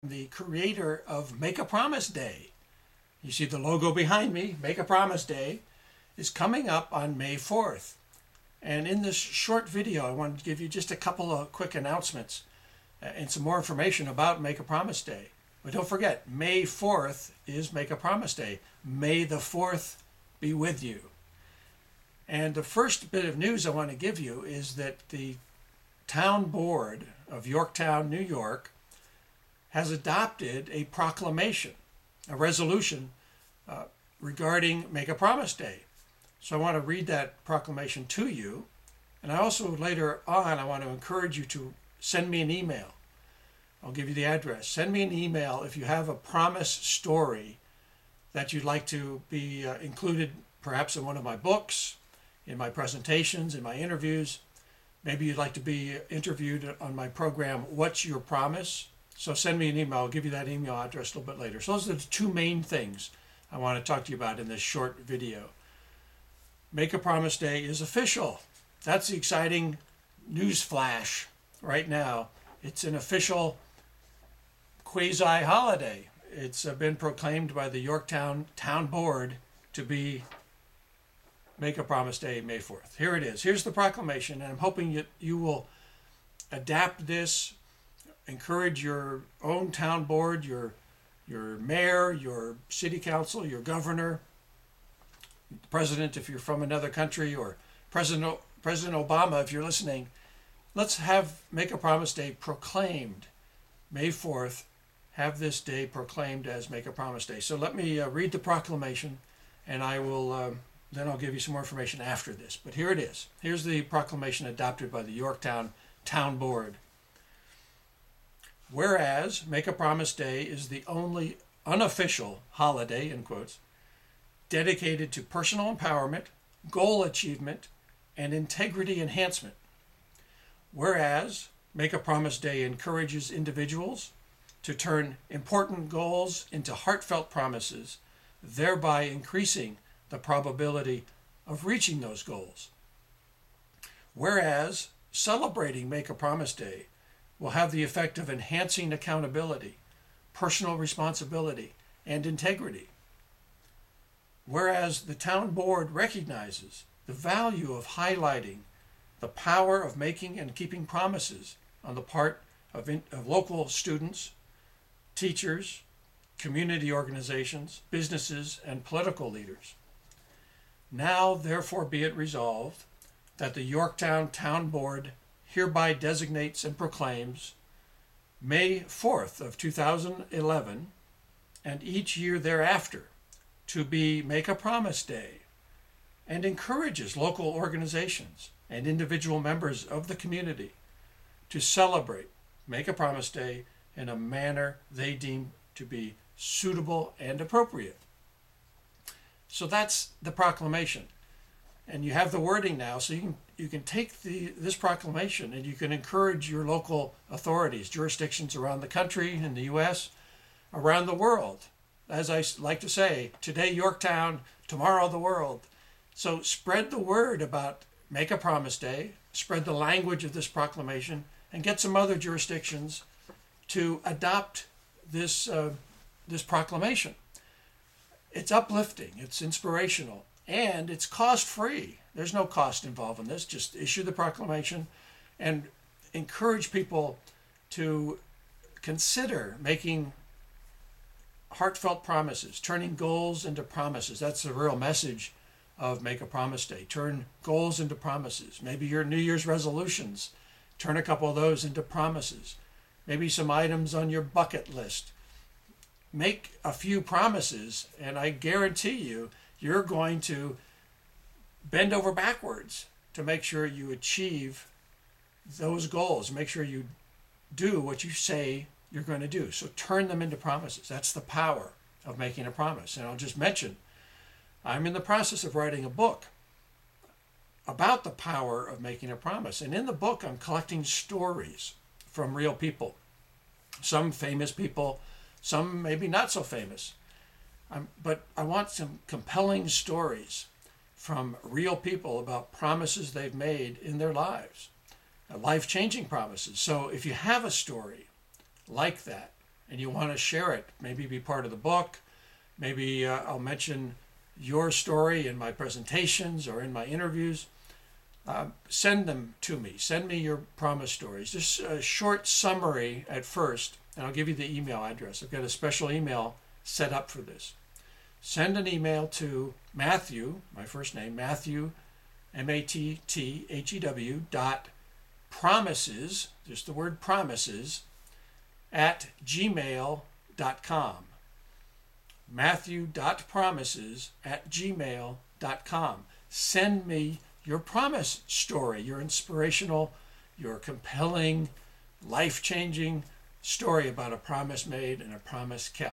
the creator of Make a Promise Day. You see the logo behind me, Make a Promise Day, is coming up on May 4th. And in this short video, I wanted to give you just a couple of quick announcements and some more information about Make a Promise Day. But don't forget, May 4th is Make a Promise Day. May the 4th be with you. And the first bit of news I want to give you is that the town board of Yorktown, New York, has adopted a proclamation, a resolution regarding Make a Promise Day. So I want to read that proclamation to you. And I also later on, I want to encourage you to send me an email. I'll give you the address. Send me an email if you have a promise story that you'd like to be included perhaps in one of my books, in my presentations, in my interviews. Maybe you'd like to be interviewed on my program, What's Your Promise? So send me an email. I'll give you that email address a little bit later. So those are the two main things I want to talk to you about in this short video. Make a Promise Day is official. That's the exciting news flash right now. It's an official quasi-holiday. It's been proclaimed by the Yorktown Town Board to be Make a Promise Day, May 4th. Here it is. Here's the proclamation, and I'm hoping you will adapt this, encourage your own town board, your mayor, your city council, your governor, president if you're from another country, or President Obama if you're listening. Let's have Make a Promise Day proclaimed May 4th. Have this day proclaimed as Make a Promise Day. So let me read the proclamation, and I will then I'll give you some more information after this. But here it is. Here's the proclamation adopted by the Yorktown Town Board. Whereas Make a Promise Day is the only unofficial holiday, in quotes, dedicated to personal empowerment, goal achievement, and integrity enhancement. Whereas Make a Promise Day encourages individuals to turn important goals into heartfelt promises, thereby increasing the probability of reaching those goals. Whereas celebrating Make a Promise Day will have the effect of enhancing accountability, personal responsibility, and integrity. Whereas the town board recognizes the value of highlighting the power of making and keeping promises on the part of local students, teachers, community organizations, businesses, and political leaders. Now, therefore, be it resolved that the Yorktown Town Board hereby designates and proclaims May 4th of 2011 and each year thereafter to be Make a Promise Day, and encourages local organizations and individual members of the community to celebrate Make a Promise Day in a manner they deem to be suitable and appropriate. So that's the proclamation. And you have the wording now, so you can take this proclamation and you can encourage your local authorities, jurisdictions around the country, in the U.S., around the world. As I like to say, today Yorktown, tomorrow the world. So spread the word about Make a Promise Day, spread the language of this proclamation, and get some other jurisdictions to adopt this proclamation. It's uplifting, it's inspirational, and it's cost-free. There's no cost involved in this. Just issue the proclamation and encourage people to consider making heartfelt promises, turning goals into promises. That's the real message of Make a Promise Day. Turn goals into promises. Maybe your New Year's resolutions, turn a couple of those into promises. Maybe some items on your bucket list. Make a few promises, and I guarantee you, you're going to bend over backwards to make sure you achieve those goals. Make sure you do what you say you're going to do. So turn them into promises. That's the power of making a promise. And I'll just mention, I'm in the process of writing a book about the power of making a promise. And in the book, I'm collecting stories from real people. Some famous people, some maybe not so famous. But I want some compelling stories from real people about promises they've made in their lives, life-changing promises. So if you have a story like that, and you want to share it, maybe be part of the book, maybe I'll mention your story in my presentations or in my interviews, send them to me. Send me your promise stories. Just a short summary at first, and I'll give you the email address. I've got a special email set up for this. Send an email to Matthew, my first name, Matthew, M-A-T-T-H-E-W, promises, just the word promises, at gmail.com. Matthew.promises@gmail.com. Send me your promise story, your inspirational, your compelling, life-changing story about a promise made and a promise kept.